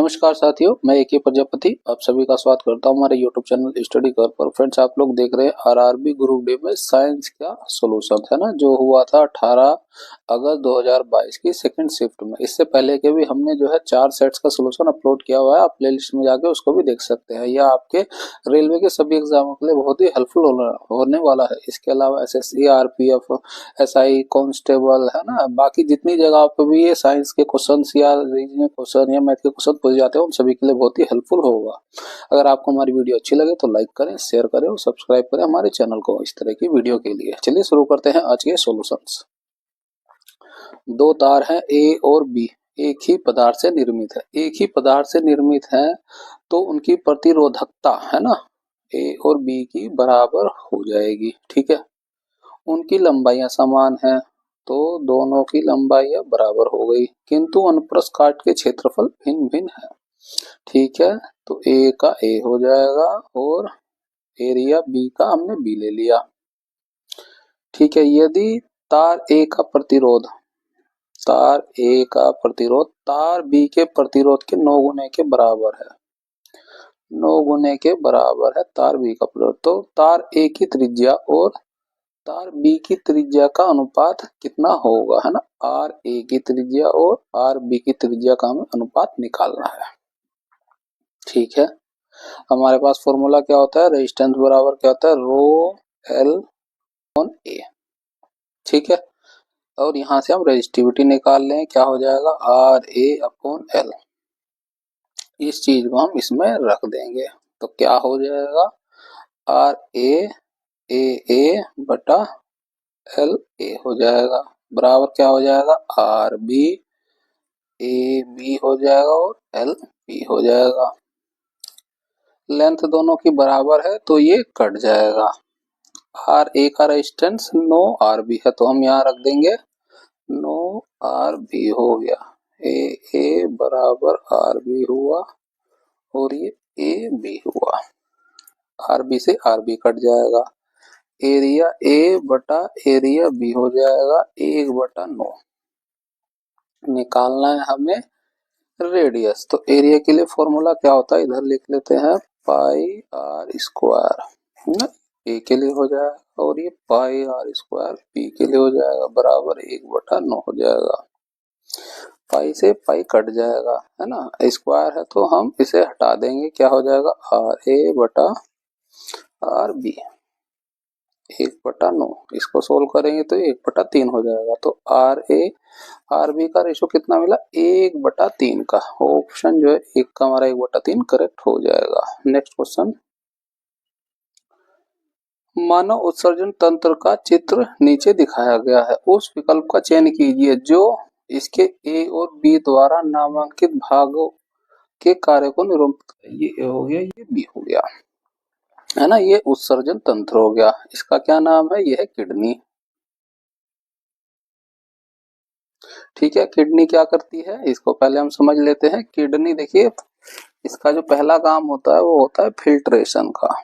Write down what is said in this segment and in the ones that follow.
नमस्कार साथियों, मैं AK प्रजापति आप सभी का स्वागत करता हूं हमारे YouTube चैनल स्टडी कर पर। फ्रेंड्स, आप लोग देख रहे हैं आरआरबी ग्रुप डी में साइंस का सॉल्यूशन है ना, जो हुआ था 18 अगस्त 2022 की सेकंड शिफ्ट में। इससे पहले के भी हमने जो है 4 सेट्स का सॉल्यूशन अपलोड किया हुआ है, आप प्लेलिस्ट में जाके उसको भी देख सकते हैं। यह आपके रेलवे के सभी एग्जामों के लिए बहुत ही हेल्पफुल होने वाला है। इसके अलावा SSC, RPF, SI कांस्टेबल है ना, बाकी जितनी जगह पे भी ये साइंस के क्वेश्चन या रीजनिंग क्वेश्चन या मैथ के क्वेश्चन पूछ जाते हैं, उन सभी के लिए बहुत ही हेल्पफुल होगा। अगर आपको हमारी वीडियो अच्छी लगे तो लाइक करें, शेयर करें और सब्सक्राइब करें हमारे चैनल को इस तरह की वीडियो के लिए। चलिए शुरू करते हैं आज के सॉल्यूशंस। दो तार हैं A और B, एक ही पदार्थ से निर्मित है। एक ही पदार्थ से निर्मित है तो उनकी प्रतिरोधकता है ना A और B की बराबर हो जाएगी। ठीक है, उनकी लंबाइयां समान हैं तो दोनों की लंबाइयां बराबर हो गई, किंतु अनुप्रस्थ काट के क्षेत्रफल भिन्न भिन्न है। ठीक है, तो A का A हो जाएगा और एरिया B का हमने B ले लिया। ठीक है, यदि तार A का प्रतिरोध तार B के प्रतिरोध के 9 गुने के बराबर है। 9 गुने के बराबर है तार B का प्रतिरोध, तो तार A की त्रिज्या और तार B की त्रिज्या का अनुपात कितना होगा, है ना। आर ए की त्रिज्या और आर बी की त्रिज्या का हमें अनुपात निकालना है। ठीक है, हमारे पास फॉर्मूला क्या होता है, रेजिस्टेंस बराबर क्या होता है, रो एल अपॉन ए। ठीक है, और यहां से हम रेजिस्टिविटी निकाल लें, क्या हो जाएगा, आर ए अपॉन एल। इस चीज को हम इसमें रख देंगे तो क्या हो जाएगा, आर ए ए बटा एल ए हो जाएगा, बराबर क्या हो जाएगा, आर बी ए बी हो जाएगा और एल बी हो जाएगा। लेंथ दोनों की बराबर है तो ये कट जाएगा। आर ए का रेजिस्टेंस 9 आर बी है तो हम यहाँ रख देंगे 9 आर बी हो गया। ए बराबर आर बी हुआ और ये ए बी हुआ। आर बी से आर बी कट जाएगा, एरिया ए बटा एरिया बी हो जाएगा 1/9। निकालना है हमें रेडियस, तो एरिया के लिए फॉर्मूला क्या होता है, इधर लिख लेते हैं पाई आर स्क्वायर, ए के लिए हो जाएगा और ये पाई आर स्क्वायर बी के लिए हो जाएगा, बराबर 1/9 हो जाएगा। पाई से पाई कट जाएगा, है ना, स्क्वायर है तो हम इसे हटा देंगे, क्या हो जाएगा, आर ए बटा आर बी 1/9। इसको सोल्व करेंगे तो 1/3 हो जाएगा, तो आर ए आर बी का रेशो कितना मिला, 1/3 का। ऑप्शन जो है एक का हमारा 1/3 करेक्ट हो जाएगा। नेक्स्ट क्वेश्चन, मानव उत्सर्जन तंत्र का चित्र नीचे दिखाया गया है, उस विकल्प का चयन कीजिए जो इसके ए और बी द्वारा नामांकित भागों के कार्य को निरूपित करे। ये ए हो गया, ये बी हो गया, है ना, ये उत्सर्जन तंत्र हो गया। इसका क्या नाम है, ये है किडनी। ठीक है, किडनी क्या करती है इसको पहले हम समझ लेते हैं। किडनी देखिए, इसका जो पहला काम होता है वो होता है फिल्ट्रेशन का।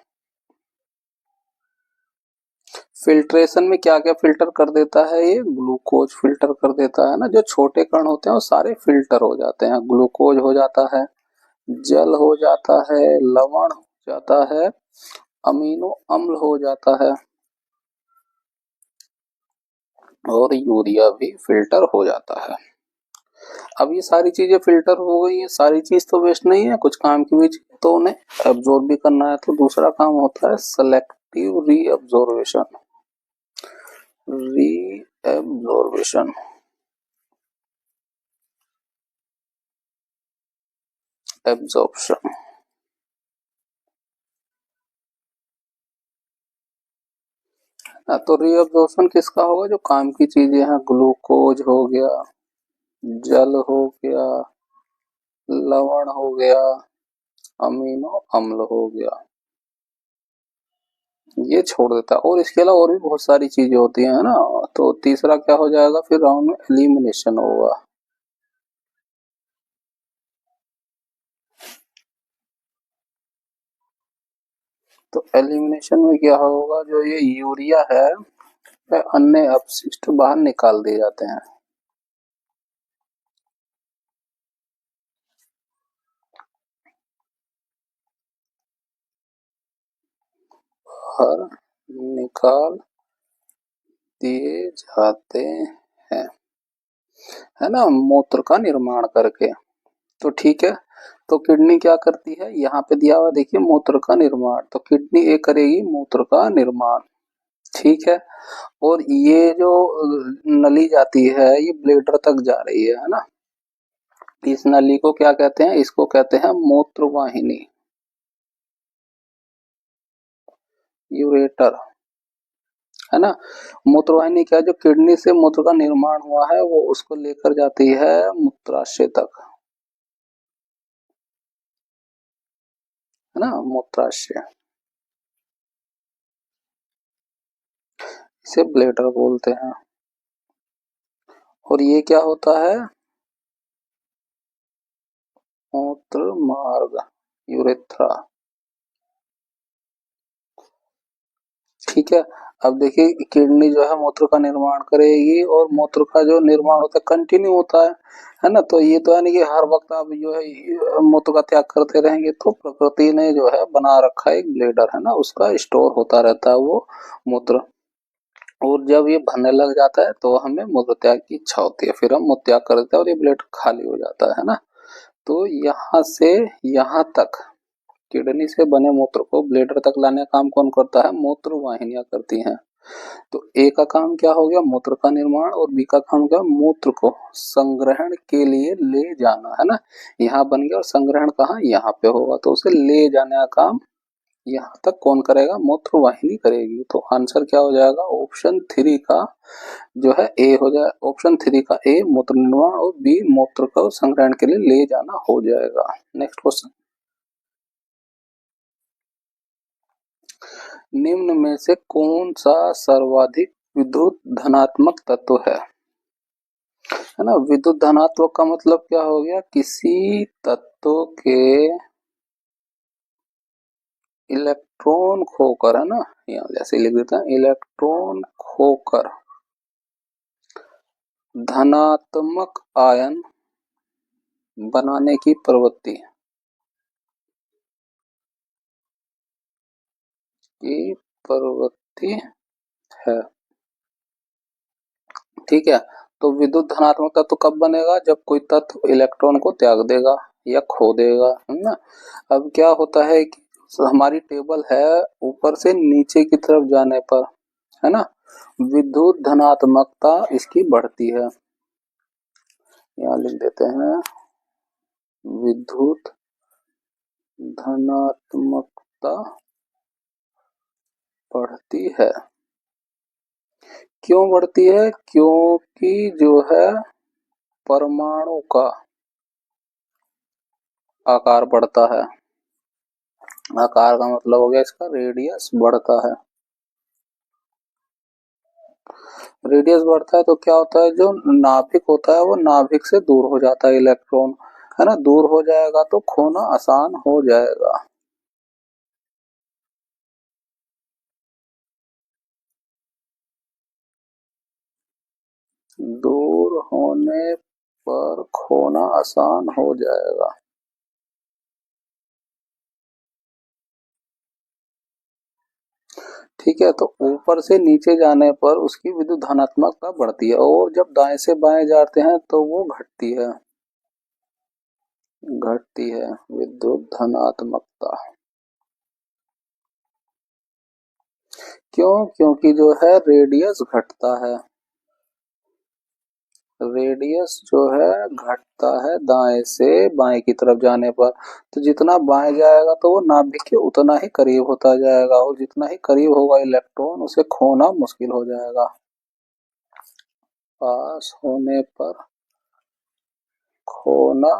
फिल्ट्रेशन में क्या क्या फिल्टर कर देता है, ये ग्लूकोज फिल्टर कर देता है ना, जो छोटे कण होते हैं वो सारे फिल्टर हो जाते हैं। ग्लूकोज हो जाता है, जल हो जाता है, लवण हो जाता है, अमीनो अम्ल हो जाता है और यूरिया भी फिल्टर हो जाता है। अब ये सारी चीजें फिल्टर हो गई, ये सारी चीज तो वेस्ट नहीं है, कुछ काम की भी तो उन्हें एब्जॉर्ब भी करना है। तो दूसरा काम होता है सेलेक्टिव रीअब्जॉर्वेशन। रीअब्जॉर्वेशन एब्जॉर्प्शन, तो रीअब्जॉर्प्शन किसका होगा, जो काम की चीजें हैं, ग्लूकोज हो गया, जल हो गया, लवण हो गया, अमीनो अम्ल हो गया, ये छोड़ देता है। और इसके अलावा और भी बहुत सारी चीजें होती है ना। तो तीसरा क्या हो जाएगा, फिर राउंड में एलिमिनेशन होगा। तो एलिमिनेशन में क्या होगा, जो ये यूरिया है अन्य अपशिष्ट बाहर निकाल दिए जाते हैं। बाहर निकाल दिए जाते हैं, है ना, मूत्र का निर्माण करके। तो ठीक है, तो किडनी क्या करती है, यहाँ पे दिया हुआ देखिए मूत्र का निर्माण, तो किडनी ए करेगी मूत्र का निर्माण, ठीक है। और ये जो नली जाती है ये ब्लेडर तक जा रही है ना, इस नली को क्या कहते हैं, इसको कहते हैं मूत्र वाहिनी, यूरेटर, है ना। मूत्रवाहिनी क्या है, जो किडनी से मूत्र का निर्माण हुआ है वो उसको लेकर जाती है मूत्राशय तक, है ना, मूत्राशय, इसे ब्लेडर बोलते हैं। और ये क्या होता है, मूत्र मार्ग, यूरेथ्रा, ठीक है। अब देखिए किडनी जो है मूत्र का निर्माण करेगी और मूत्र का जो निर्माण होता है कंटिन्यू होता है ना। तो ये तो है नहीं कि हर वक्त आप जो है मूत्र का त्याग करते रहेंगे, तो प्रकृति ने जो है बना रखा है एक ब्लेडर, है ना, उसका स्टोर होता रहता है वो मूत्र। और जब ये भरने लग जाता है तो हमें मूत्र त्याग की इच्छा होती है, फिर हम मूत्र त्याग कर देते हैं और ये ब्लेडर खाली हो जाता है ना। तो यहाँ से यहाँ तक किडनी से बने मूत्र को ब्लेडर तक लाने का काम कौन करता है, मूत्र वाहिनियां करती हैं। तो ए का काम क्या हो गया, मूत्र का निर्माण, और बी का काम क्या, मूत्र को संग्रहण के लिए ले जाना, है ना। यहाँ बन गया और संग्रहण कहाँ, यहाँ पे होगा, तो उसे ले जाने का काम यहाँ तक कौन करेगा, मूत्र वाहिनी करेगी। तो आंसर क्या हो जाएगा, ऑप्शन 3 का जो है ए हो जाए, ऑप्शन 3 का ए मूत्र निर्माण और बी मूत्र को संग्रहण के लिए ले जाना हो जाएगा। नेक्स्ट क्वेश्चन, निम्न में से कौन सा सर्वाधिक विद्युत धनात्मक तत्व है ना। विद्युत धनात्मक का मतलब क्या हो गया, किसी तत्व के इलेक्ट्रॉन खोकर, है ना, यहाँ जैसे लिख देता है इलेक्ट्रॉन खोकर धनात्मक आयन बनाने की प्रवृत्ति है, ठीक है। तो विद्युत धनात्मक तत्व कब बनेगा, जब कोई तत्व इलेक्ट्रॉन को त्याग देगा या खो देगा, है ना। अब क्या होता है कि हमारी टेबल है, ऊपर से नीचे की तरफ जाने पर, है ना, विद्युत धनात्मकता इसकी बढ़ती है, यहाँ लिख देते हैं विद्युत धनात्मकता बढ़ती है। क्यों बढ़ती है, क्योंकि जो है परमाणु का आकार बढ़ता है, आकार का मतलब हो गया इसका रेडियस बढ़ता है, रेडियस बढ़ता है तो क्या होता है, जो नाभिक होता है वो नाभिक से दूर हो जाता है इलेक्ट्रॉन, है ना, दूर हो जाएगा तो खोना आसान हो जाएगा। दूर होने पर खोना आसान हो जाएगा, ठीक है। तो ऊपर से नीचे जाने पर उसकी विद्युत धनात्मकता बढ़ती है, और जब दाएं से बाएं जाते हैं तो वो घटती है, घटती है विद्युत धनात्मकता। क्यों, क्योंकि जो है रेडियस घटता है, रेडियस जो है घटता है दाएं से बाएं की तरफ जाने पर। तो जितना बाएं जाएगा तो वो नाभिक के उतना ही करीब होता जाएगा, और जितना ही करीब होगा इलेक्ट्रॉन उसे खोना मुश्किल हो जाएगा, पास होने पर खोना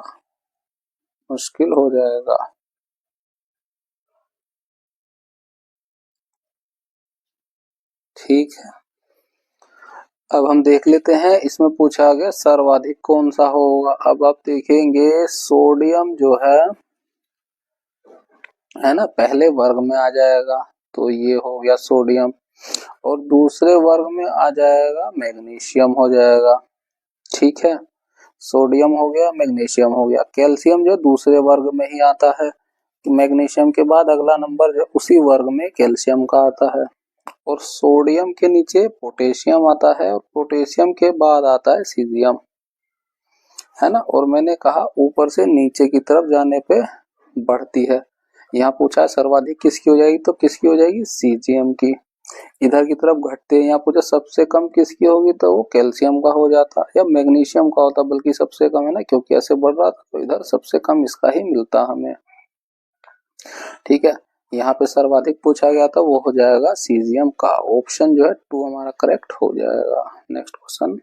मुश्किल हो जाएगा, ठीक है। अब हम देख लेते हैं, इसमें पूछा गया सर्वाधिक कौन सा होगा। अब आप देखेंगे सोडियम जो है ना, पहले वर्ग में आ जाएगा, तो ये हो गया सोडियम, और दूसरे वर्ग में आ जाएगा मैग्नीशियम हो जाएगा, ठीक है। सोडियम हो गया, मैग्नीशियम हो गया, कैल्शियम जो दूसरे वर्ग में ही आता है, मैग्नीशियम के बाद अगला नंबर जो उसी वर्ग में कैल्शियम का आता है, और सोडियम के नीचे पोटेशियम आता है, और पोटेशियम के बाद आता है सीजियम, है ना। और मैंने कहा ऊपर से नीचे की तरफ जाने पे बढ़ती है। यहाँ पूछा है सर्वाधिक किसकी हो जाएगी, तो किसकी हो जाएगी, सीजियम की। इधर की तरफ घटते हैं, यहाँ पूछा सबसे कम किसकी होगी, तो वो कैल्शियम का हो जाता या मैग्नीशियम का होता, बल्कि सबसे कम है ना, क्योंकि ऐसे बढ़ रहा था तो इधर सबसे कम इसका ही मिलता हमें। ठीक है, यहाँ पे सर्वाधिक पूछा गया था, वो हो जाएगा सीजियम का। ऑप्शन जो है 2 हमारा करेक्ट हो जाएगा। नेक्स्ट क्वेश्चन,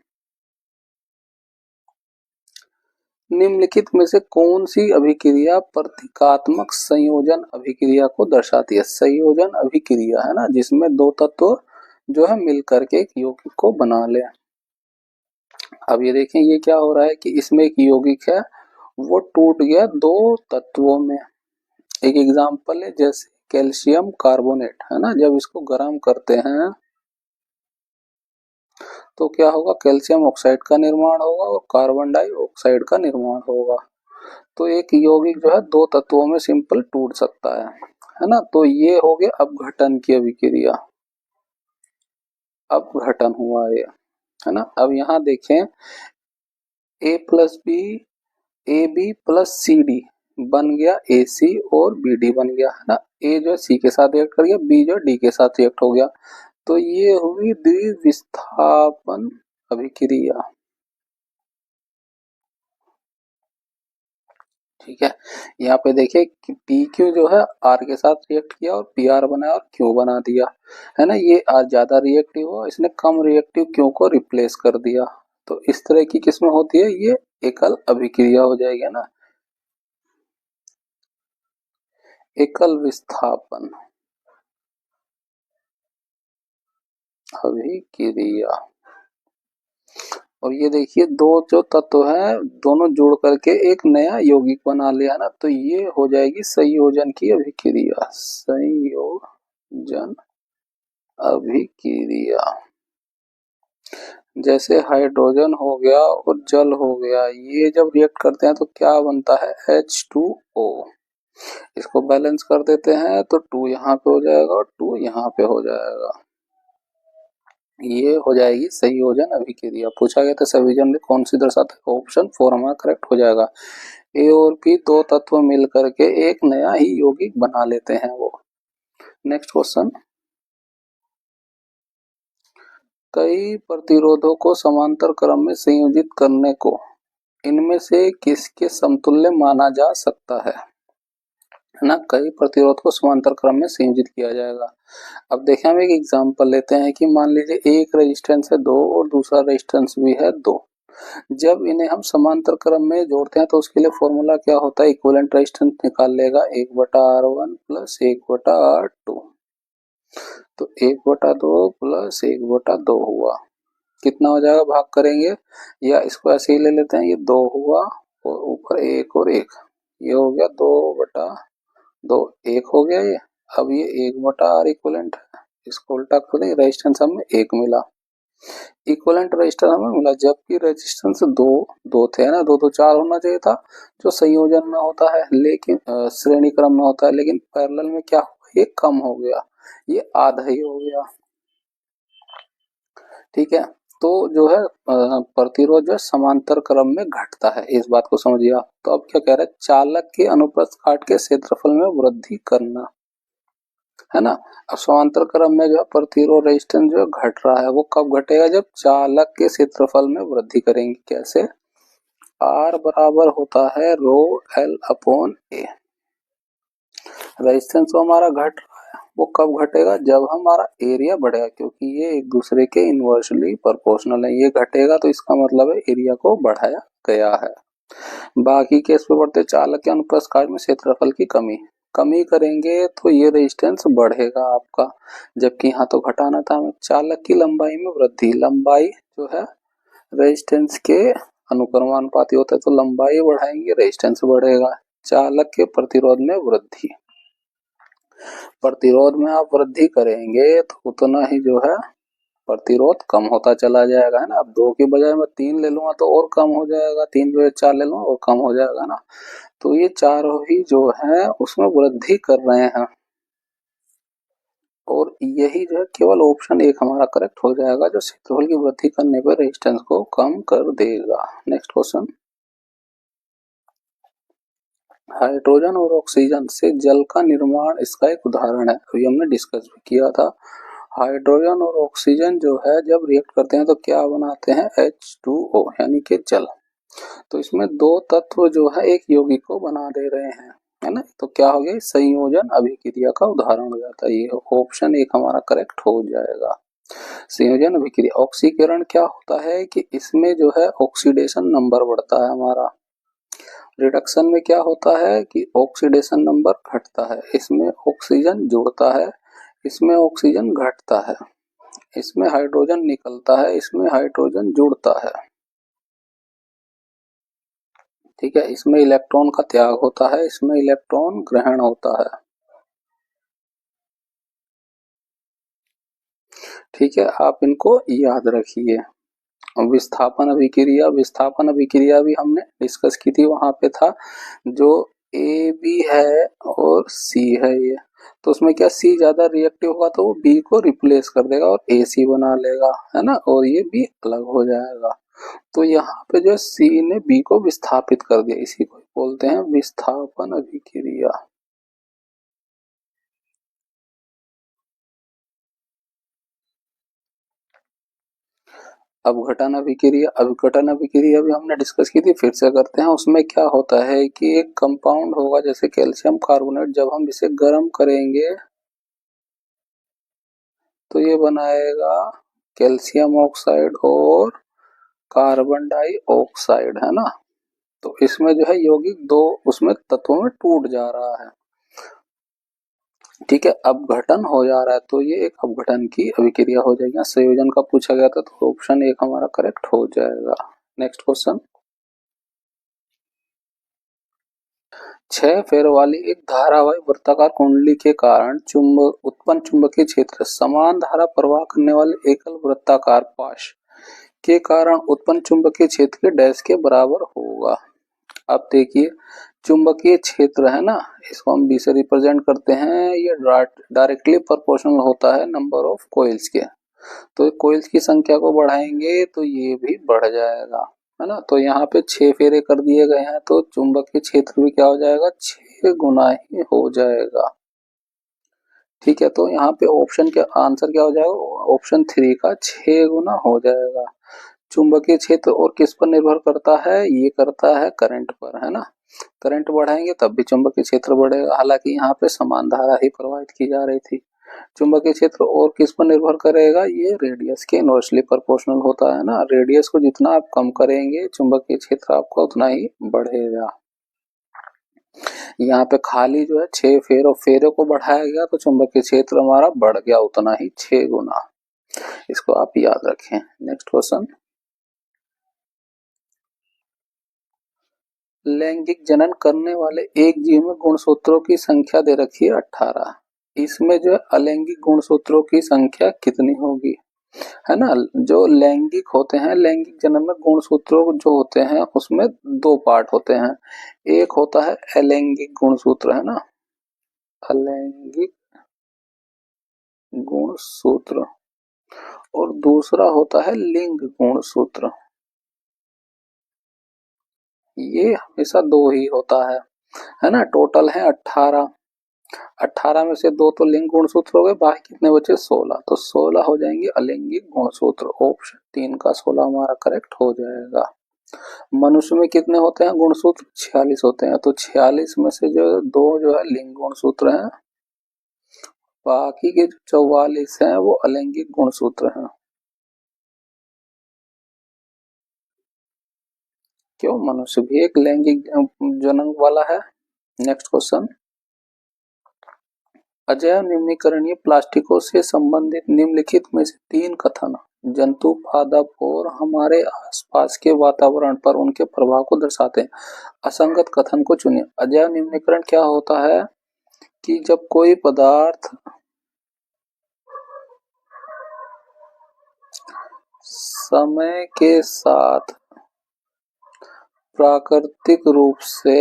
निम्नलिखित में से कौन सी अभिक्रिया प्रतीकात्मक संयोजन अभिक्रिया को दर्शाती है। संयोजन अभिक्रिया है ना, जिसमें दो तत्व जो है मिल करके एक यौगिक को बना ले। अब ये देखें ये क्या हो रहा है कि इसमें एक यौगिक है वो टूट गया दो तत्वों में। एक एग्जांपल है जैसे कैल्शियम कार्बोनेट, है ना, जब इसको गर्म करते हैं तो क्या होगा, कैल्शियम ऑक्साइड का निर्माण होगा और कार्बन डाइऑक्साइड का निर्माण होगा। तो एक यौगिक जो है दो तत्वों में सिंपल टूट सकता है ना। तो ये हो गया अपघटन की अभिक्रिया, अपघटन हुआ ये, है ना। अब यहाँ देखें A plus B, A B plus C D बन गया ए सी और बी डी बन गया, है ना। ए जो है सी के साथ रिएक्ट कर गया, बी जो है डी के साथ रिएक्ट हो गया, तो ये हुई द्विविस्थापन अभिक्रिया। ठीक है, यहाँ पे देखिए कि पी क्यू जो है आर के साथ रिएक्ट किया और पी आर बनाया और क्यू बना दिया, है ना। ये आर ज्यादा रिएक्टिव हो, इसने कम रिएक्टिव क्यू को रिप्लेस कर दिया। तो इस तरह की किस्में होती है, ये एकल अभिक्रिया हो जाएगी ना, एकल विस्थापन अभिक्रिया। और ये देखिए दो जो तत्व है दोनों जुड़ करके एक नया यौगिक बना लिया ना, तो ये हो जाएगी संयोजन की अभिक्रिया, संयोजन अभिक्रिया। जैसे हाइड्रोजन हो गया और जल हो गया, ये जब रिएक्ट करते हैं तो क्या बनता है, H2O। इसको बैलेंस कर देते हैं तो 2 यहाँ पे हो जाएगा और 2 यहाँ पे हो जाएगा, ये हो जाएगी संयोजन अभिक्रिया। पूछा गया था संयोजन में कौन सी दर्शाता है, ऑप्शन 4 हमारा करेक्ट हो जाएगा। ए और बी दो तत्व मिल करके एक नया ही यौगिक बना लेते हैं वो। नेक्स्ट क्वेश्चन, कई प्रतिरोधों को समांतर क्रम में संयोजित करने को इनमें से किसके समतुल्य माना जा सकता है ना। कई प्रतिरोध को समांतर क्रम में संयोजित किया जाएगा। अब देखें हम एक एग्जांपल लेते हैं कि मान लीजिए एक रेजिस्टेंस है 2 और दूसरा रेजिस्टेंस भी है 2। जब इन्हें हम समांतर क्रम में जोड़ते हैं तो उसके लिए फॉर्मूला क्या होता है, इक्विवेलेंट रेजिस्टेंस निकाल लेगा 1/R1 प्लस 1/R2। तो 1/2 प्लस 1/2 हुआ, कितना हो जाएगा, भाग करेंगे या इसको ऐसे ही ले लेते हैं, ये 2 हुआ और ऊपर 1 और 1, ये हो गया 2/2, 1 हो गया ये। अब ये 1/R इक्विवेलेंट है, इसको उल्टा कर दें, रेजिस्टेंस हमें 1 मिला, इक्विवेलेंट रेजिस्टेंस हमें मिला, जबकि रेजिस्टेंस दो थे ना, 2 तो 4 होना चाहिए था जो संयोजन में होता है, लेकिन श्रेणी क्रम में होता है, लेकिन पैरेलल में क्या हुआ, ये कम हो गया, ये आधा ही हो गया। ठीक है, तो जो है प्रतिरोध जो है समांतर क्रम में घटता है, इस बात को समझिए आप। तो अब क्या कह रहे हैं, चालक के अनुप्रस्थ काट के क्षेत्रफल में वृद्धि करना, है ना। अब समांतर क्रम में जो है प्रतिरोध रेजिस्टेंस जो घट रहा है, वो कब घटेगा, जब चालक के क्षेत्रफल में वृद्धि करेंगे। कैसे, R बराबर होता है रो एल अपॉन ए। रेजिस्टेंस तो हमारा घट रहा है, वो कब घटेगा, जब हमारा एरिया बढ़ेगा, क्योंकि ये एक दूसरे के इनवर्सली प्रोपोर्शनल है। ये घटेगा तो इसका मतलब है एरिया को बढ़ाया गया है। बाकी केस पे बढ़ते, चालक के अनुप्रस्थ काट में क्षेत्रफल की कमी कमी करेंगे तो ये रेजिस्टेंस बढ़ेगा आपका, जबकि यहाँ तो घटाना था हमें। चालक की लंबाई में वृद्धि, लंबाई जो है रेजिस्टेंस के अनुक्रमानुपाती होता है, तो लंबाई बढ़ाएंगे रेजिस्टेंस बढ़ेगा। चालक के प्रतिरोध में वृद्धि, प्रतिरोध में आप वृद्धि करेंगे तो उतना ही जो है प्रतिरोध कम होता चला जाएगा, है ना। अब 2 की बजाय मैं 3 ले लूंगा तो और कम हो जाएगा, 3 की बजाय 4 ले लूंगा और कम हो जाएगा ना। तो ये चारों ही जो है उसमें वृद्धि कर रहे हैं, और यही जो है केवल ऑप्शन एक हमारा करेक्ट हो जाएगा, जो क्षेत्रफल की वृद्धि करने पर रेजिस्टेंस को कम कर देगा। नेक्स्ट क्वेश्चन, हाइड्रोजन और ऑक्सीजन से जल का निर्माण इसका एक उदाहरण है, अभी हमने डिस्कस भी किया था। हाइड्रोजन और ऑक्सीजन जो है जब रिएक्ट करते हैं तो क्या बनाते हैं, H2O यानी कि जल। तो इसमें दो तत्व जो है एक यौगिक को बना दे रहे हैं, है ना। तो क्या हो गया, संयोजन अभिक्रिया का उदाहरण हो जाता है, ये ऑप्शन एक हमारा करेक्ट हो जाएगा। संयोजन अभिक्रिया, ऑक्सीकरण क्या होता है कि इसमें जो है ऑक्सीडेशन नंबर बढ़ता है हमारा। रिडक्शन में क्या होता है कि ऑक्सीडेशन नंबर घटता है, इसमें ऑक्सीजन जुड़ता है, इसमें ऑक्सीजन घटता है, इसमें हाइड्रोजन निकलता है, इसमें हाइड्रोजन जुड़ता है, ठीक है। इसमें इलेक्ट्रॉन का त्याग होता है, इसमें इलेक्ट्रॉन ग्रहण होता है, ठीक है। आप इनको याद रखिए। विस्थापन अभिक्रिया, विस्थापन अभिक्रिया भी हमने डिस्कस की थी, वहां पे था जो ए बी है और सी है ये, तो उसमें क्या सी ज्यादा रिएक्टिव होगा तो वो बी को रिप्लेस कर देगा और ए सी बना लेगा, है ना, और ये बी अलग हो जाएगा। तो यहाँ पे जो सी ने बी को विस्थापित कर दिया, इसी को बोलते हैं विस्थापन अभिक्रिया। अपघटन अभिक्रिया, अपघटन अभिक्रिया भी हमने डिस्कस की थी, फिर से करते हैं। उसमें क्या होता है कि एक कंपाउंड होगा जैसे कैल्शियम कार्बोनेट, जब हम इसे गर्म करेंगे तो ये बनाएगा कैल्शियम ऑक्साइड और कार्बन डाइऑक्साइड, है ना। तो इसमें जो है यौगिक दो उसमें तत्वों में टूट जा रहा है, ठीक है, अपघटन हो जा रहा है, तो ये एक अपघटन की अभिक्रिया हो जाएगी। संयोजन का पूछा गया था तो ऑप्शन एक हमारा करेक्ट हो जाएगा। नेक्स्ट क्वेश्चन, 6 फेर वाली एक धारावाही वृत्ताकार कुंडली के कारण चुंबक उत्पन्न चुंबकीय क्षेत्र समान धारा प्रवाह करने वाले एकल वृत्ताकार पाश के कारण उत्पन्न चुंबकीय क्षेत्र के डैश के बराबर होगा। अब देखिए, चुंबकीय क्षेत्र है ना, इसको हम बी से रिप्रेजेंट करते हैं, ये डायरेक्टली प्रोपोर्शनल होता है नंबर ऑफ कोइल्स के। तो कोइल्स की संख्या को बढ़ाएंगे तो ये भी बढ़ जाएगा, है ना। तो यहाँ पे 6 फेरे कर दिए गए हैं तो चुंबकीय क्षेत्र भी क्या हो जाएगा, 6 गुना ही हो जाएगा, ठीक है। तो यहाँ पे ऑप्शन के आंसर क्या हो जाएगा, ऑप्शन 3 का 6 गुना हो जाएगा। चुंबकीय क्षेत्र और किस पर निर्भर करता है, ये करता है करंट पर, है ना। करंट बढ़ाएंगे तब भी चुंबकीय क्षेत्र बढ़ेगा, हालांकि यहाँ पे समान धारा ही प्रवाहित की जा रही थी। चुंबकीय क्षेत्र और किस पर निर्भर करेगा, ये रेडियस के इनवर्सली प्रोपोर्शनल होता है ना। रेडियस को जितना आप कम करेंगे चुंबकीय क्षेत्र आपका उतना ही बढ़ेगा। यहाँ पे खाली जो है 6 फेरों फेरे को बढ़ाया गया तो चुंबकीय क्षेत्र हमारा बढ़ गया उतना ही 6 गुना, इसको आप याद रखें। नेक्स्ट क्वेश्चन, लैंगिक जनन करने वाले एक जीव में गुणसूत्रों की संख्या दे रखी है 18, इसमें जो है अलैंगिक गुणसूत्रों की संख्या कितनी होगी, है ना। जो लैंगिक होते हैं, लैंगिक जनन में गुणसूत्रों जो होते हैं उसमें दो पार्ट होते हैं, एक होता है अलैंगिक गुणसूत्र, है ना, अलैंगिक गुणसूत्र, और दूसरा होता है लिंग गुणसूत्र। ये हमेशा दो ही होता है ना। टोटल है 18, 18 में से दो तो लिंग गुणसूत्र हो गए, बाकी कितने बचे, 16, तो 16 हो जाएंगे अलैंगिक गुणसूत्र। ऑप्शन 3 का 16 हमारा करेक्ट हो जाएगा। मनुष्य में कितने होते हैं गुणसूत्र, 46 होते हैं, तो 46 में से जो दो जो है लिंग गुणसूत्र हैं, बाकी के जो 44 हैं वो अलैंगिक गुणसूत्र हैं। क्यों, मनुष्य भी एक लैंगिक जनन वाला है। नेक्स्ट क्वेश्चन, अजैव निम्नीकरणीय प्लास्टिकों से संबंधित निम्नलिखित में से 3 कथन जंतु, पादप और हमारे आसपास के वातावरण पर उनके प्रभाव को दर्शाते हैं। असंगत कथन को चुनिए। अजैव निम्नीकरण क्या होता है कि जब कोई पदार्थ समय के साथ प्राकृतिक रूप से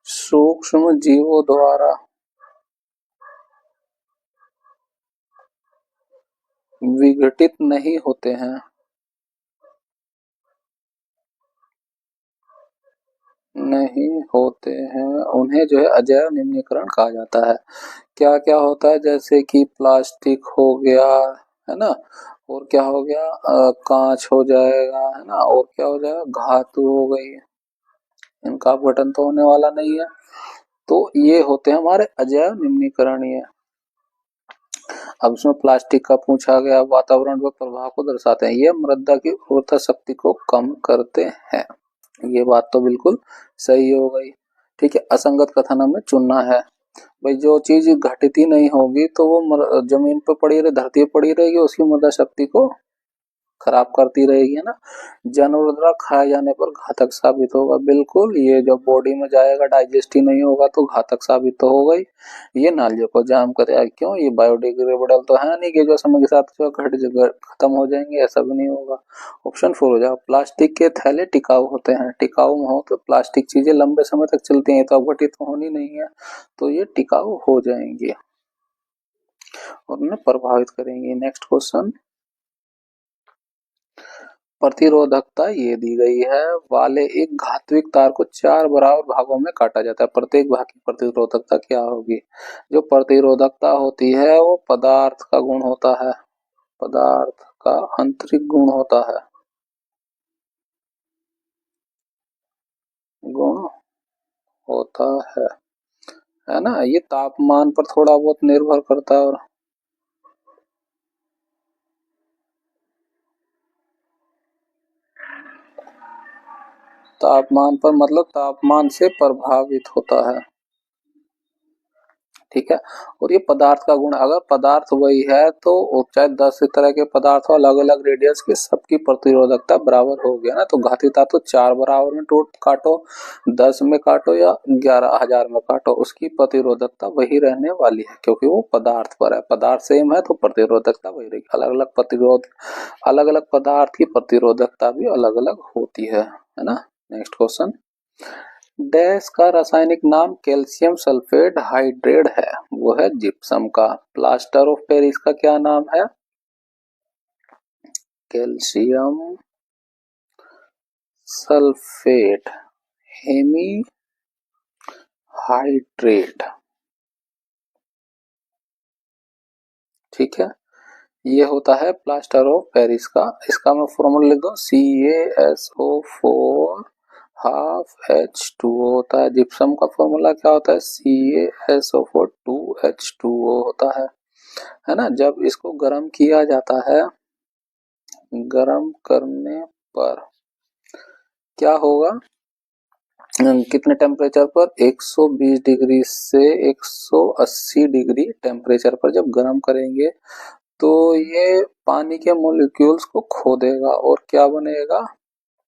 सूक्ष्म जीवों द्वारा विघटित नहीं होते हैं। उन्हें जो है अजैव निम्नीकरण कहा जाता है। क्या क्या होता है, जैसे कि प्लास्टिक हो गया, है ना, और क्या हो गया, कांच हो जाएगा, है ना, और क्या हो जाएगा, धातु हो गई, इनका अपघटन तो होने वाला नहीं है। तो ये होते हैं हमारे अजैव निम्नीकरणीय। अब इसमें प्लास्टिक का पूछा गया, वातावरण पर प्रभाव को दर्शाते हैं, ये मृदा की उर्वरता शक्ति को कम करते हैं। ये बात तो बिल्कुल सही हो गई। ठीक है, असंगत कथन हमें चुनना है। भाई जो चीज घटित ही नहीं होगी तो वो जमीन पर पड़ी रहे, धरती पर पड़ी रहेगी, उसकी मृदा शक्ति को खराब करती रहेगी, है ना। जानवर द्वारा खाए जाने पर घातक साबित होगा, बिल्कुल, ये जब बॉडी में जाएगा डाइजेस्ट ही नहीं होगा तो घातक साबित तो होगा ही। ये नालियों को जाम करेगा, क्यों, ये बायोडिग्रेडेबल तो है नहीं कि जो समय के साथ जो खत्म हो जाएंगे, ऐसा भी नहीं होगा। ऑप्शन 4 हो जाएगा। प्लास्टिक के थैले टिकाऊ होते हैं, टिकाऊ हो तो प्लास्टिक चीजें लंबे समय तक चलती हैं, तो अपघटित तो होनी नहीं है, तो ये टिकाऊ हो जाएंगे और उन्हें प्रभावित करेंगे। नेक्स्ट क्वेश्चन, प्रतिरोधकता ये दी गई है वाले एक धात्विक तार को 4 बराबर भागों में काटा जाता है, प्रत्येक भाग की प्रतिरोधकता क्या होगी। जो प्रतिरोधकता होती है वो पदार्थ का गुण होता है, पदार्थ का आंतरिक गुण होता गुण होता है ना। ये तापमान पर थोड़ा बहुत निर्भर करता है, और तापमान पर मतलब तापमान से प्रभावित होता है। ठीक है, और ये पदार्थ का गुण, अगर पदार्थ वही है तो चाहे 10 तरह के पदार्थ हो अलग अलग रेडियस के, सबकी प्रतिरोधकता बराबर हो गया ना। तो घातीय तो 4 बराबर में टोट काटो, 10 में काटो या 11,000 में काटो, उसकी प्रतिरोधकता वही रहने वाली है, क्योंकि वो पदार्थ पर है। पदार्थ सेम है तो प्रतिरोधकता वही रहेगी। अलग अलग पदार्थ की प्रतिरोधकता भी अलग अलग होती है ना। नेक्स्ट क्वेश्चन, डैश का रासायनिक नाम कैल्शियम सल्फेट हाइड्रेट है, वो है जिप्सम का। प्लास्टर ऑफ पेरिस का क्या नाम है, कैल्शियम सल्फेट हेमी हाइड्रेट। ठीक है, ये होता है प्लास्टर ऑफ पेरिस का। इसका मैं फॉर्मूला लिख दूं, CaSO4 हाफ H2O होता है। जिप्सम का फॉर्मूला क्या होता है, CaSO4 2H2O होता है ना। जब इसको गर्म किया जाता है, गर्म करने पर क्या होगा, कितने टेम्परेचर पर, 120 डिग्री से 180 डिग्री टेम्परेचर पर जब गर्म करेंगे तो ये पानी के मॉलिक्यूल्स को खो देगा और क्या बनेगा,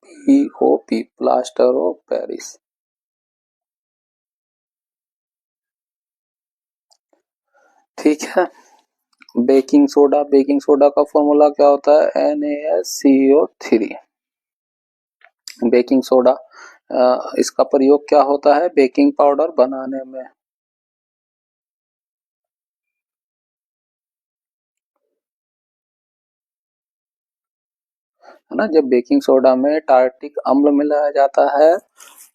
POP, प्लास्टर ऑफ पेरिस। ठीक है, बेकिंग सोडा का फॉर्मूला क्या होता है, NaSCO3। बेकिंग सोडा, इसका प्रयोग क्या होता है, बेकिंग पाउडर बनाने में, है ना। जब बेकिंग सोडा में टार्टिक अम्ल मिलाया जाता है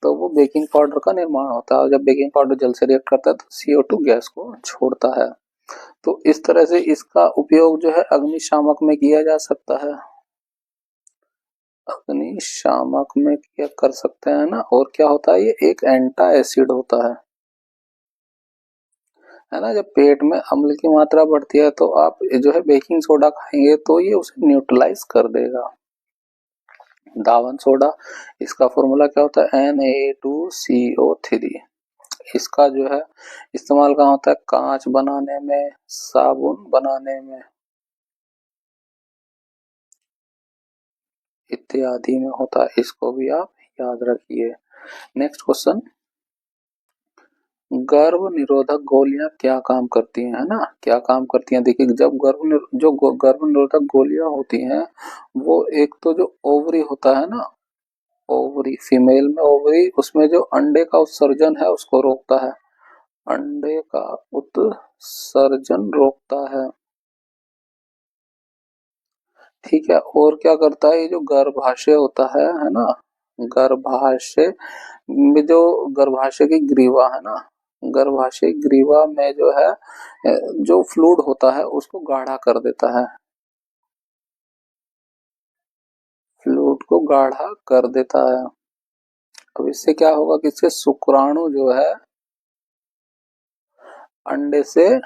तो वो बेकिंग पाउडर का निर्माण होता है, और जब बेकिंग पाउडर जल से रिएक्ट करता है तो CO2 गैस को छोड़ता है। तो इस तरह से इसका उपयोग जो है अग्निशामक में किया जा सकता है, अग्निशामक में किया कर सकते हैं ना। और क्या होता है, ये एक एंटा एसिड होता है ना। जब पेट में अम्ल की मात्रा बढ़ती है तो आप जो है बेकिंग सोडा खाएंगे तो ये उसे न्यूट्रलाइज कर देगा। दावन सोडा, इसका फॉर्मूला क्या होता है, Na2CO3। इसका जो है इस्तेमाल कहाँ होता है, कांच बनाने में, साबुन बनाने में इत्यादि में होता है। इसको भी आप याद रखिए। नेक्स्ट क्वेश्चन, गर्भ निरोधक गोलियां क्या काम करती हैं, है ना, क्या काम करती हैं। देखिए जब गर्भ निरोधक गोलियां होती हैं वो एक तो जो ओवरी होता है ना, ओवरी फीमेल में ओवरी, उसमें जो अंडे का उत्सर्जन है उसको रोकता है, अंडे का उत्सर्जन रोकता है। ठीक है, और क्या करता है, ये जो गर्भाशय होता है ना, गर्भाशय में जो गर्भाशय की ग्रीवा है ना, गर्भाशय ग्रीवा में जो है जो फ्लूइड होता है उसको गाढ़ा कर देता है, फ्लूइड को गाढ़ा कर देता है। अब इससे क्या होगा कि इससे शुक्राणु जो है अंडे से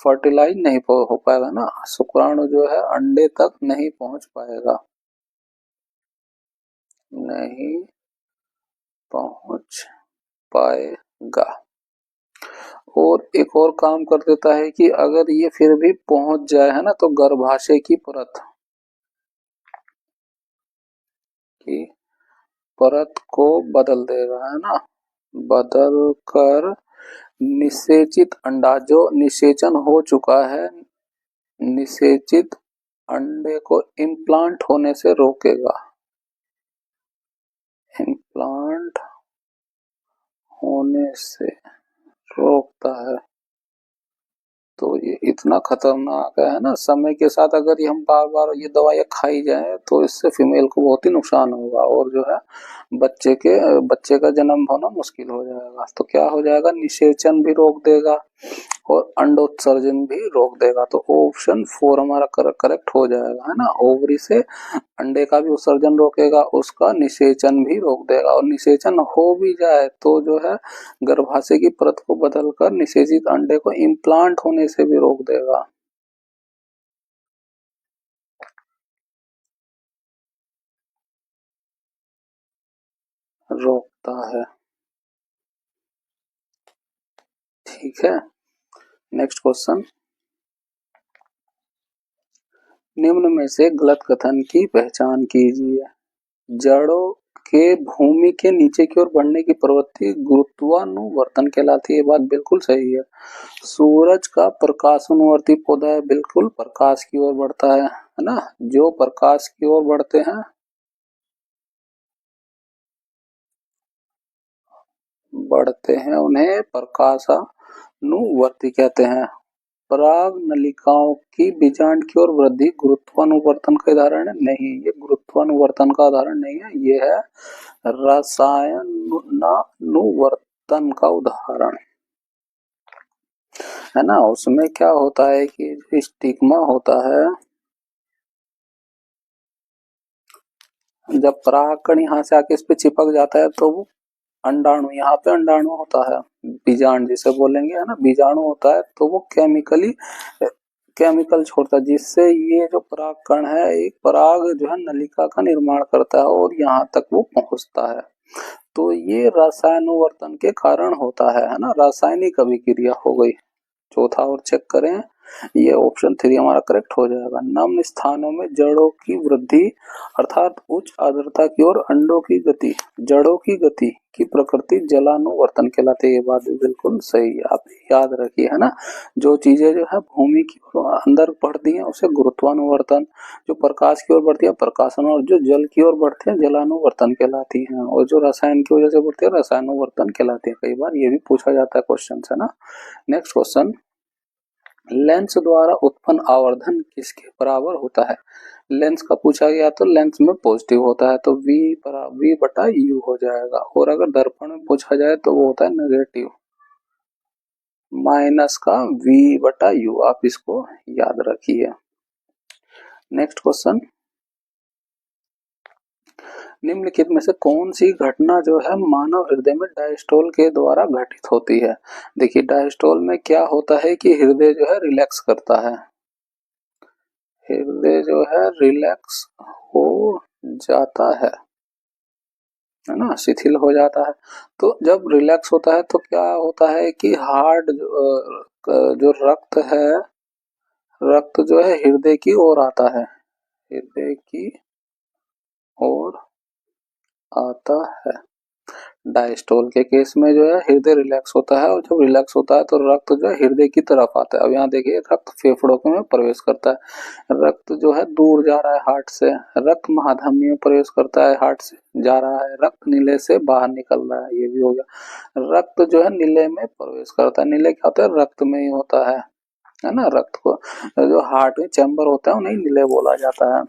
फर्टिलाइज नहीं हो पाएगा ना, शुक्राणु जो है अंडे तक नहीं पहुंच पाएगा, नहीं पहुंच पाएगा। और एक और काम कर देता है कि अगर ये फिर भी पहुंच जाए है ना, तो गर्भाशय की परत को बदल देगा, है ना, बदल कर निषेचित अंडा, जो निषेचन हो चुका है, निषेचित अंडे को इम्प्लांट होने से रोकेगा, इम्प्लांट होने से रोकता है। तो ये इतना खतरनाक है ना, समय के साथ अगर ये हम बार बार ये दवाइयाँ खाई जाए तो इससे फीमेल को बहुत ही नुकसान होगा, और जो है बच्चे का जन्म होना मुश्किल हो जाएगा। तो क्या हो जाएगा, निषेचन भी रोक देगा और अंडोत्सर्जन भी रोक देगा। तो ऑप्शन 4 हमारा करेक्ट हो जाएगा, है ना, ओवरी से अंडे का भी उत्सर्जन रोकेगा, उसका निषेचन भी रोक देगा, और निषेचन हो भी जाए तो जो है गर्भाशय की परत को बदलकर निषेचित अंडे को इम्प्लांट होने से भी रोक देगा, रोकता है। ठीक है, नेक्स्ट क्वेश्चन, निम्न में से गलत कथन की पहचान कीजिए। जड़ों के भूमि के नीचे की ओर बढ़ने की प्रवृत्ति गुरुत्वानुवर्तन कहलाती है, ये बात बिल्कुल सही है। सूरज का प्रकाशानुवर्ती पौधा है, बिल्कुल प्रकाश की ओर बढ़ता है ना, जो प्रकाश की ओर बढ़ते हैं उन्हें प्रकाशानुवर्ती कहते हैं। पराग नलिकाओं की बीजांड की ओर वृद्धि गुरुत्वानुवर्तन का उदाहरण है? नहीं, ये गुरुत्वानुवर्तन का उदाहरण नहीं है, ये है रसायनानुवर्तन का उदाहरण, है ना। उसमें क्या होता है कि स्टिग्मा होता है, जब परागकण यहाँ से आके इस पे चिपक जाता है तो वो अंडाणु, यहाँ पे अंडाणु होता है, बीजांड जिसे बोलेंगे, है ना, बीजाणु होता है, तो वो केमिकल छोड़ता है, जिससे ये जो पराग कण है एक पराग जो है नलिका का निर्माण करता है और यहाँ तक वो पहुंचता है। तो ये रसायनोवर्तन के कारण होता है ना, रासायनिक अभिक्रिया हो गई। चौथा और चेक करें, ये ऑप्शन 3 हमारा करेक्ट हो जाएगा। निम्न स्थानों में जड़ों की वृद्धि अर्थात उच्च आर्द्रता की ओर अंडों की गति, जड़ों की गति की प्रकृति जलानुवर्तन कहलाते हैं, ये बात भी बिल्कुल सही है, आप याद रखिए, है ना। जो चीजें जो है भूमि की अंदर बढ़ती हैं उसे गुरुत्वानुवर्तन, जो प्रकाश की ओर बढ़ती है प्रकाशन, और जो जल की ओर बढ़ती है जलानुवर्तन कहलाती हैं, और जो रसायन की वजह से बढ़ती है रसायनुवर्तन कहलाती है। कई बार ये भी पूछा जाता है क्वेश्चन, है ना। नेक्स्ट क्वेश्चन, लेंस द्वारा उत्पन्न आवर्धन किसके बराबर होता है? लेंस का पूछा गया तो लेंस में पॉजिटिव होता है तो v बटा u हो जाएगा, और अगर दर्पण में पूछा जाए तो वो होता है नेगेटिव, माइनस का v बटा u, आप इसको याद रखिए। नेक्स्ट क्वेश्चन, निम्नलिखित में से कौन सी घटना जो है मानव हृदय में डायस्टोल के द्वारा घटित होती है? देखिए डायस्टोल में क्या होता है कि हृदय जो है रिलैक्स करता है, हृदय जो है रिलैक्स हो जाता है ना, शिथिल हो जाता है। तो जब रिलैक्स होता है तो क्या होता है कि हार्ट जो रक्त जो है हृदय की ओर आता है, हृदय की ओर आता है। डायस्टोल के केस में जो है हृदय रिलैक्स होता है और जब रिलैक्स होता है तो रक्त जो है हृदय की तरफ आता है। अब यहाँ देखिए रक्त फेफड़ों में प्रवेश करता है, रक्त जो है दूर जा रहा है हार्ट से, रक्त महाधमनी में प्रवेश करता है, हार्ट से जा रहा है, रक्त नीले से बाहर निकल रहा है, ये भी हो गया। रक्त जो है नीले में प्रवेश करता है, नीले क्या होता है, रक्त में ही होता है ना। रक्त को जो हार्ट में चैम्बर होता है उन्हें नीले बोला जाता है।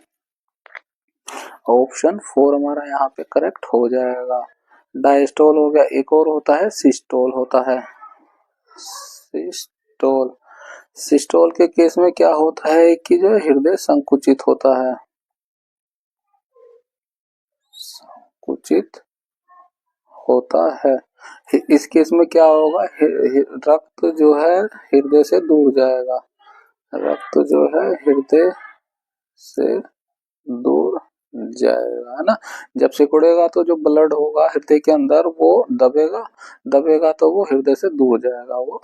ऑप्शन 4 हमारा यहाँ पे करेक्ट हो जाएगा। डायस्टोल हो गया, एक और होता है सिस्टोल होता है। सिस्टोल, सिस्टोल के केस में क्या होता है कि जो हृदय संकुचित होता है, संकुचित होता है। इस केस में क्या होगा, रक्त जो है हृदय से दूर जाएगा, रक्त जो है हृदय से दूर जाएगा, है ना। जब सिकुड़ेगा तो जो ब्लड होगा हृदय के अंदर वो दबेगा, दबेगा तो वो हृदय से दूर जाएगा वो,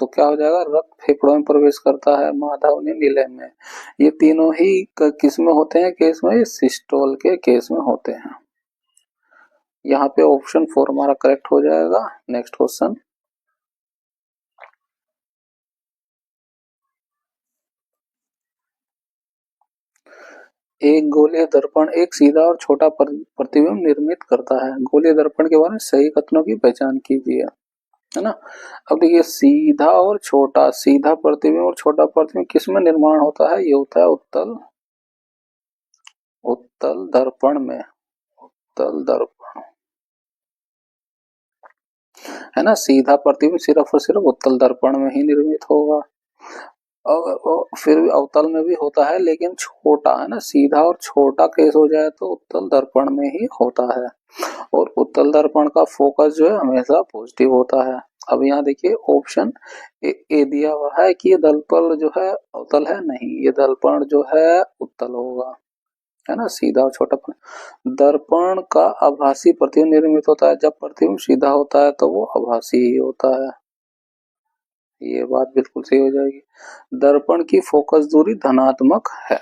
तो क्या हो जाएगा, रक्त फेफड़ों में प्रवेश करता है, महाधमनी नीले में। ये तीनों ही किस में होते हैं केस में, सिस्टोल के केस में होते हैं। यहाँ पे ऑप्शन 4 हमारा करेक्ट हो जाएगा। नेक्स्ट क्वेश्चन, एक गोलीय दर्पण एक सीधा और छोटा प्रतिबिंब निर्मित करता है। गोलीय दर्पण के बारे में सही कथनों की पहचान कीजिए, है ना। अब देखिए सीधा और छोटा, सीधा प्रतिबिंब और छोटा प्रतिबिंब किस में निर्माण होता है, ये होता है उत्तल, उत्तल दर्पण में, उत्तल दर्पण, है ना। सीधा प्रतिबिंब सिर्फ और सिर्फ उत्तल दर्पण में ही निर्मित होगा, और फिर भी अवतल में भी होता है लेकिन छोटा, है ना। सीधा और छोटा केस हो जाए तो उत्तल दर्पण में ही होता है, और उत्तल दर्पण का फोकस जो है हमेशा पॉजिटिव होता है। अब यहाँ देखिए ऑप्शन ए दिया हुआ है कि ये दर्पण जो है अवतल है, नहीं, ये दर्पण जो है उत्तल होगा, है ना। सीधा और छोटा दर्पण का आभासी प्रतिबिंब निर्मित होता है, जब प्रतिबिंब सीधा होता है तो वो आभासी ही होता है, ये बात बिल्कुल सही हो जाएगी। दर्पण की फोकस दूरी धनात्मक है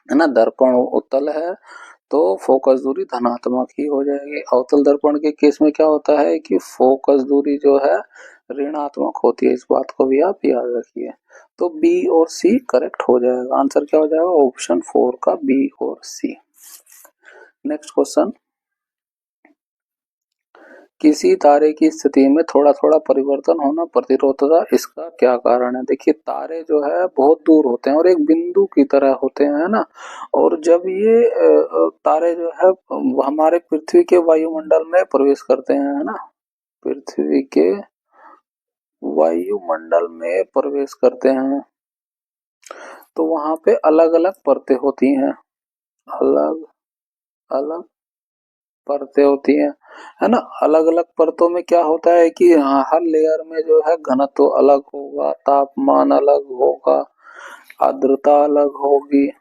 ना। दर्पण उत्तल है तो फोकस दूरी धनात्मक ही हो जाएगी। अवतल दर्पण के केस में क्या होता है कि फोकस दूरी जो है ऋणात्मक होती है, इस बात को भी आप याद रखिए। तो बी और सी करेक्ट हो जाएगा, आंसर क्या हो जाएगा, ऑप्शन 4 का बी और सी। नेक्स्ट क्वेश्चन, किसी तारे की स्थिति में थोड़ा थोड़ा परिवर्तन होना प्रतिरोधकता, इसका क्या कारण है। देखिए तारे जो है बहुत दूर होते हैं और एक बिंदु की तरह होते हैं, है ना। और जब ये तारे जो है हमारे पृथ्वी के वायुमंडल में प्रवेश करते हैं, है ना, पृथ्वी के वायुमंडल में प्रवेश करते हैं तो वहां पे अलग अलग परतें होती हैं, अलग अलग परतें होती हैं, है ना। अलग अलग परतों में क्या होता है कि हर लेयर में जो है घनत्व अलग होगा, तापमान अलग होगा, आर्द्रता अलग होगी,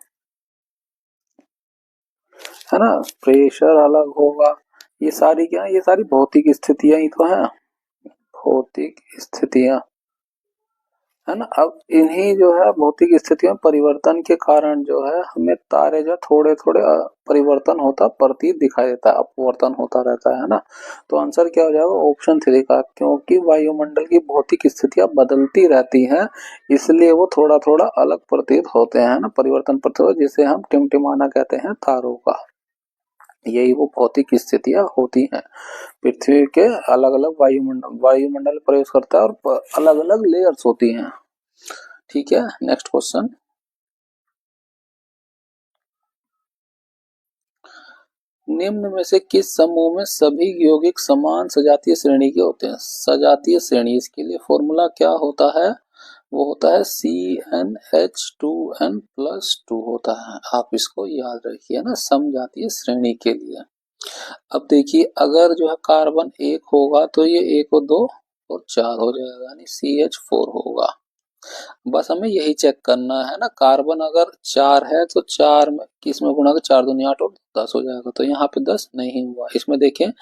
है ना, प्रेशर अलग होगा। ये सारी क्या है, ये सारी भौतिक स्थितियां ही तो है, भौतिक स्थितियां, है ना। अब इन्हीं जो है भौतिक स्थितियों में परिवर्तन के कारण जो है हमें तारे जो थोड़े थोड़े परिवर्तन होता प्रतीत दिखाई देता है, अपवर्तन होता रहता है ना। तो आंसर क्या हो जाएगा, ऑप्शन 3 का, क्योंकि वायुमंडल की भौतिक स्थितियां बदलती रहती हैं इसलिए वो थोड़ा थोड़ा अलग प्रतीत होते हैं ना, परिवर्तन प्रतीत होते, जिसे हम टिमटिमाना कहते हैं तारों का। यही वो भौतिक स्थितियां होती हैं, पृथ्वी के अलग अलग वायुमंडल प्रवेश करता है और अलग अलग लेयर्स होती हैं। ठीक है, नेक्स्ट क्वेश्चन, निम्न में से किस समूह में सभी यौगिक समान सजातीय श्रेणी के होते हैं। सजातीय श्रेणी, इसके लिए फॉर्मूला क्या होता है, वो होता है CnH2n+2 होता है, आप इसको याद रखिए ना, समजातीय श्रेणी के लिए। अब देखिए अगर जो है कार्बन 1 होगा तो ये 1 और 2 और 4 हो जाएगा, यानी CH4 होगा। बस हमें यही चेक करना है ना, कार्बन अगर 4 है तो 4 में किस में गुणा, 4 दूनी 8 और 10 हो जाएगा, तो यहाँ पे 10 नहीं हुआ। इसमें देखें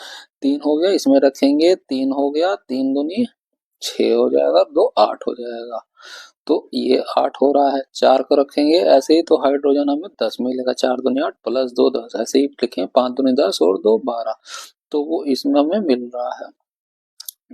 3 हो गया, इसमें रखेंगे 3 हो गया, 3 दूनी 6 हो जाएगा, 2 8 हो जाएगा, तो ये 8 हो रहा है। 4 को रखेंगे ऐसे ही तो हाइड्रोजन हमें 10 मिलेगा, 4 दूनी 8 प्लस 2 10, ऐसे ही लिखें 5 दूनी 10 और 2 12, तो वो इसमें हमें मिल रहा है।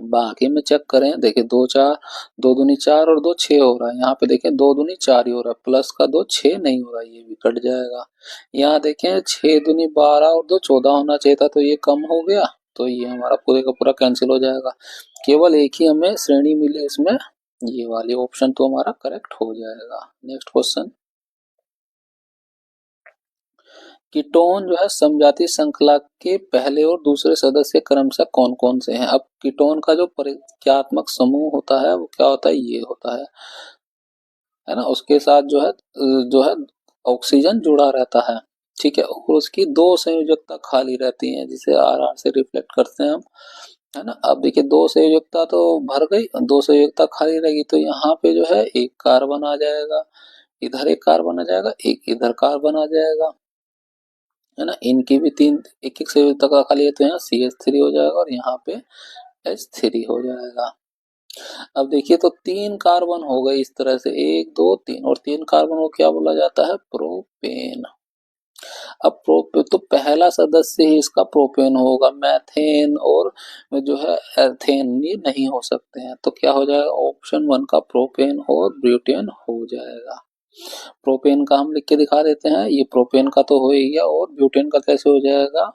बाकी में चेक करें, देखिए 2 4, 2 दूनी 4 और 2 6 हो रहा है। यहाँ पे देखें 2 दूनी 4 ही हो रहा है, प्लस का 2 6 नहीं हो रहा है, ये भी कट जाएगा। यहाँ देखें 6 दूनी 12 और 2 14 होना चाहिए था, तो ये कम हो गया, तो ये हमारा पूरे का पूरा कैंसिल हो जाएगा। केवल एक ही हमें श्रेणी मिली इसमें, ये वाली ऑप्शन तो हमारा करेक्ट हो जाएगा। नेक्स्ट क्वेश्चन, कीटोन जो है समजातीय श्रृंखला के पहले और दूसरे सदस्य क्रमशः कौन कौन से हैं। अब कीटोन का जो परिचयात्मक समूह होता है वो क्या होता है, ये होता है ना, उसके साथ जो है ऑक्सीजन जुड़ा रहता है, ठीक है, और उसकी 2 संयोजकता खाली रहती है, जिसे आर आर से रिफ्लेक्ट करते हैं हम, है ना। अब देखिए 2 संयोजकता तो भर गई, 2 संयोजकता खाली रहेगी, तो यहाँ पे जो है एक कार्बन आ जाएगा, इधर एक कार्बन आ जाएगा, एक इधर कार्बन आ जाएगा, है ना। इनकी भी 3 एक एक संयोजकता का खाली है, तो यहाँ CH3 हो जाएगा और यहाँ पे H3 हो जाएगा। अब देखिए तो 3 कार्बन हो गए इस तरह से, 1 2 3, और 3 कार्बन को क्या बोला जाता है, प्रोपेन। अब प्रोपेन तो पहला सदस्य ही इसका प्रोपेन होगा, मैथेन और जो है एथेन ये नहीं हो सकते हैं, तो क्या हो जाएगा, ऑप्शन 1 का प्रोपेन और ब्यूटेन हो जाएगा। प्रोपेन का हम लिख के दिखा देते हैं, ये प्रोपेन का तो हो ही गया, और ब्यूटेन का कैसे हो जाएगा,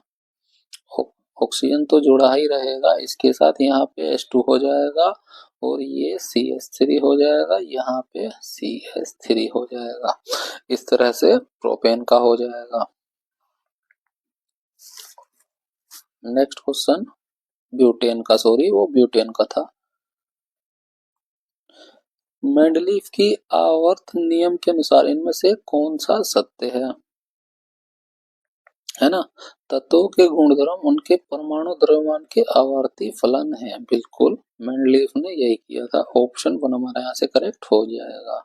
ऑक्सीजन तो जुड़ा ही रहेगा इसके साथ, यहाँ पे H2 हो जाएगा और ये CH3 हो जाएगा, यहाँ पे CH3 हो जाएगा। इस तरह से प्रोपेन का हो जाएगा। नेक्स्ट क्वेश्चन, ब्यूटेन का, सॉरी वो ब्यूटेन का था। मेंडलीफ की आवर्त नियम के अनुसार इनमें से कौन सा सत्य है ना। तत्वों के गुणधर्म उनके परमाणु द्रव्यमान के आवर्ती फलन है, बिल्कुल मेंडलीफ ने यही किया था, ऑप्शन 1 हमारा यहाँ से करेक्ट हो जाएगा।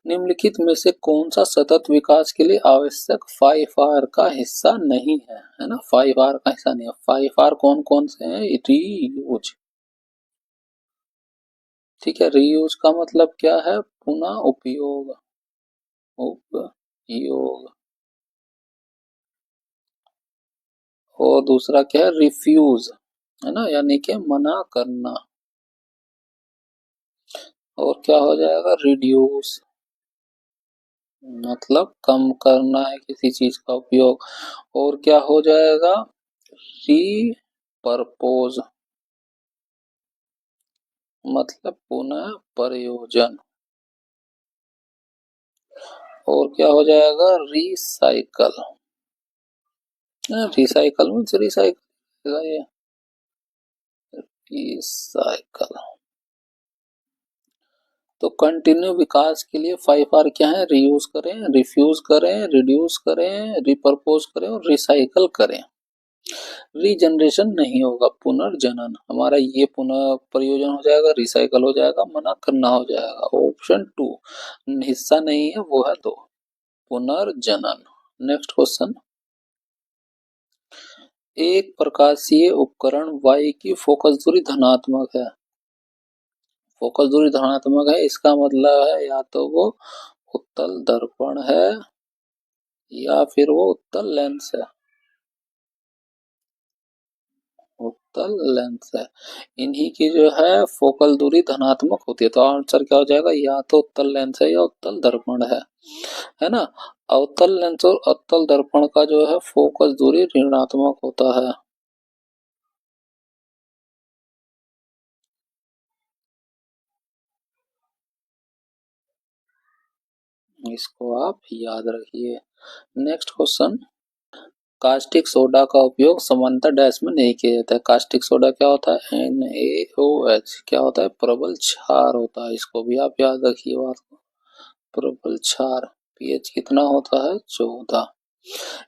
निम्नलिखित में से कौन सा सतत विकास के लिए आवश्यक 5R का हिस्सा नहीं है ना, 5R का हिस्सा नहीं है। 5R कौन कौन से हैं, रीयूज, ठीक है, रीयूज का मतलब क्या है, पुनः उपयोग, उपयोग, और दूसरा क्या है, रिफ्यूज, है ना, यानी कि मना करना, और क्या हो जाएगा, रिड्यूस, मतलब कम करना है किसी चीज का उपयोग, और क्या हो जाएगा, रीपर्पोज, मतलब पुनः प्रयोजन, और क्या हो जाएगा, रिसाइकल, रिसाइकल मीन्स रिसाइकल, ये रिसाइकल। तो कंटिन्यू विकास के लिए 5R क्या है, रीयूज करें, रिफ्यूज करें, रिड्यूस करें, रिपर्पोज करें और रिसाइकल करें। रीजनरेशन नहीं होगा, पुनर्जनन, हमारा ये पुनः प्रयोजन हो जाएगा, रिसाइकल हो जाएगा, मना करना हो जाएगा। ऑप्शन 2 हिस्सा नहीं है, वो है 2, पुनर्जनन। नेक्स्ट क्वेश्चन, एक प्रकाशीय उपकरण Y की फोकस दूरी धनात्मक है, फोकस दूरी धनात्मक है, इसका मतलब है या तो वो उत्तल दर्पण है या फिर वो उत्तल लेंस है, उत्तल लेंस है, इन्हीं की जो है फोकल दूरी धनात्मक होती है, तो आंसर क्या हो जाएगा, या तो उत्तल लेंस है या उत्तल दर्पण है ना। अवतल लेंस और उत्तल दर्पण का जो है फोकस दूरी ऋणात्मक होता है। इसको आप याद रखिए। नेक्स्ट क्वेश्चन, कास्टिक सोडा का उपयोग समांतर डैश में नहीं किया जाता है। कास्टिक सोडा क्या होता है, NaOH, क्या होता है, प्रबल क्षार होता है, इसको भी आप याद रखिए बात को, प्रबल क्षार, पीएच कितना होता है, 14।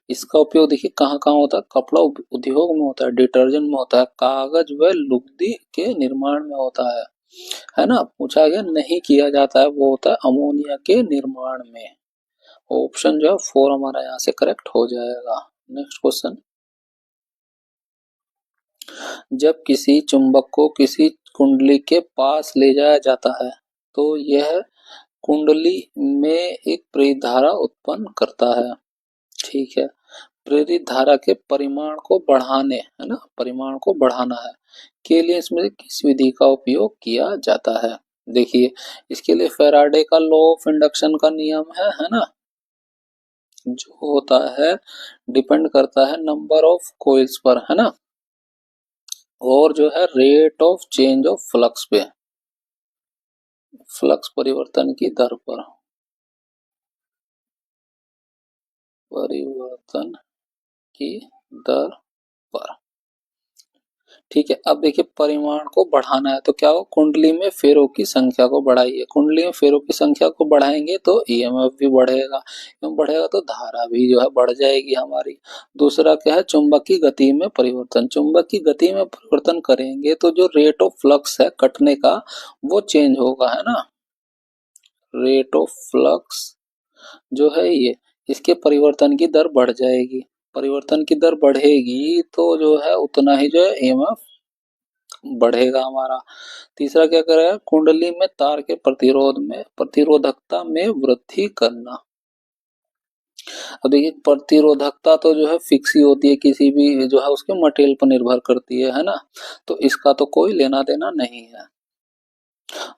इसका उपयोग देखिए कहाँ कहाँ होता है, कपड़ा उद्योग में होता है, डिटर्जेंट में होता है, कागज व लुगदी के निर्माण में होता है ना। पूछा गया नहीं किया जाता है, वो होता है अमोनिया के निर्माण में। ऑप्शन जो है 4 हमारा यहाँ से करेक्ट हो जाएगा। नेक्स्ट क्वेश्चन, जब किसी चुंबक को किसी कुंडली के पास ले जाया जाता है तो यह कुंडली में एक प्रेरित धारा उत्पन्न करता है, ठीक है, प्रेरित धारा के परिमाण को बढ़ाने, है ना, परिमाण को बढ़ाना है के लिए इसमें किस विधि का उपयोग किया जाता है। देखिए इसके लिए फैराडे का लॉ ऑफ इंडक्शन का नियम है ना, जो होता है डिपेंड करता है नंबर ऑफ कॉइल्स पर, है ना, और जो है rate of change of flux पे, फ्लक्स परिवर्तन की दर पर, परिवर्तन की दर पर। ठीक है, अब देखिए परिमाण को बढ़ाना है तो क्या हो, कुंडली में फेरों की संख्या को बढ़ाइए, कुंडली में फेरों की संख्या को बढ़ाएंगे तो ईएमएफ भी बढ़ेगा, बढ़ेगा तो धारा भी जो है बढ़ जाएगी हमारी। दूसरा क्या है, चुंबक की गति में परिवर्तन, चुंबक की गति में परिवर्तन करेंगे तो जो रेट ऑफ फ्लक्स है कटने का वो चेंज होगा, है ना, रेट ऑफ फ्लक्स जो है ये, इसके परिवर्तन की दर बढ़ जाएगी, परिवर्तन की दर बढ़ेगी तो जो है उतना ही जो है ईएमएफ बढ़ेगा हमारा। तीसरा क्या करेगा, कुंडली में तार के प्रतिरोध में, प्रतिरोधकता में वृद्धि करना। अब देखिए प्रतिरोधकता तो जो है फिक्स ही होती है, किसी भी जो है उसके मटेरियल पर निर्भर करती है ना, तो इसका तो कोई लेना देना नहीं है।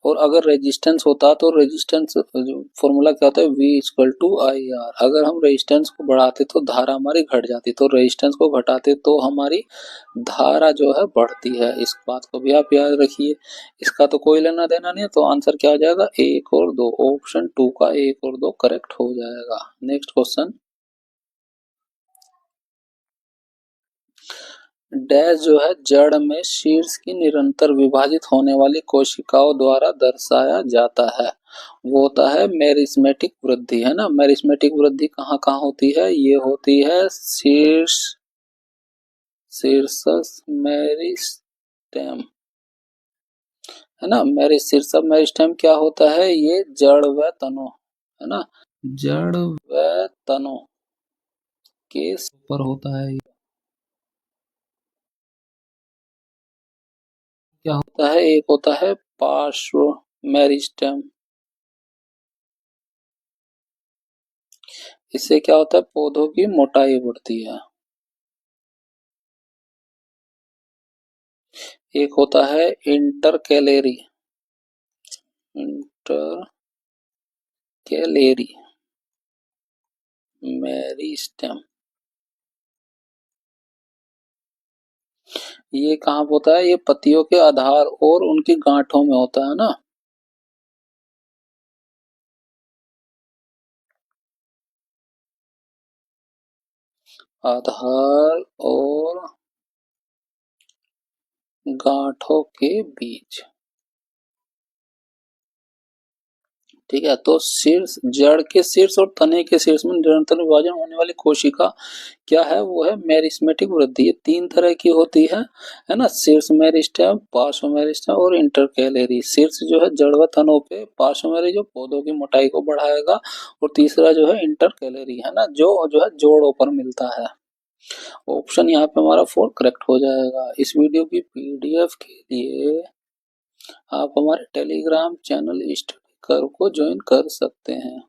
और अगर रेजिस्टेंस होता तो रेजिस्टेंस फॉर्मूला क्या होता है, V equal to I R, अगर हम रेजिस्टेंस को बढ़ाते तो धारा हमारी घट जाती, तो रेजिस्टेंस को घटाते तो हमारी धारा जो है बढ़ती है, इस बात को भी आप याद रखिए। इसका तो कोई लेना देना नहीं है, तो आंसर क्या हो जाएगा, एक और दो, ऑप्शन 2 का एक और दो करेक्ट हो जाएगा। नेक्स्ट क्वेश्चन, डैश जो है जड़ में शीर्ष की निरंतर विभाजित होने वाली कोशिकाओं द्वारा दर्शाया जाता है, वो होता है मेरिस्मेटिक वृद्धि, है ना। मेरिस्मेटिक वृद्धि कहाँ कहाँ होती है, ये होती है शीर्ष, शीर्षस मेरिस्टेम, है ना, शीर्षक मेरिस्टेम क्या होता है, ये जड़ व तनों, है ना, जड़ व तनों के ऊपर होता है। क्या होता है, एक होता है पार्श्व मेरिस्टेम, इससे क्या होता है, पौधों की मोटाई बढ़ती है। एक होता है इंटर कैलेरी, इंटर कैलेरी मेरिस्टेम, ये कहाँ होता है, ये पत्तियों के आधार और उनकी गांठों में होता है ना। आधार और गांठों के बीच, ठीक है। तो शीर्ष, जड़ के शीर्ष और तने के शीर्ष में निरंतर विभाजन होने वाली कोशिका क्या है, वो है मेरिस्मेटिक वृद्धि। ये तीन तरह की होती है ना, शीर्ष मेरिस्टेम, पार्श्व मेरिस्टेम और इंटरकैलेरी। शीर्ष जो है जड़ व तनों पे, पार्श्व मेरी जो पौधों की मोटाई को बढ़ाएगा, और तीसरा जो है इंटरकैलेरी, है ना, जो है जोड़ों पर मिलता है। ऑप्शन यहाँ पे हमारा 4 करेक्ट हो जाएगा। इस वीडियो की पीडीएफ के लिए आप हमारे टेलीग्राम चैनल स्टडी कर को ज्वाइन कर सकते हैं।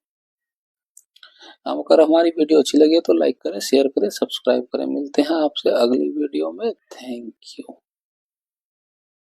अगर हमारी वीडियो अच्छी लगी तो लाइक करें, शेयर करें, सब्सक्राइब करें। मिलते हैं आपसे अगली वीडियो में। Thank you.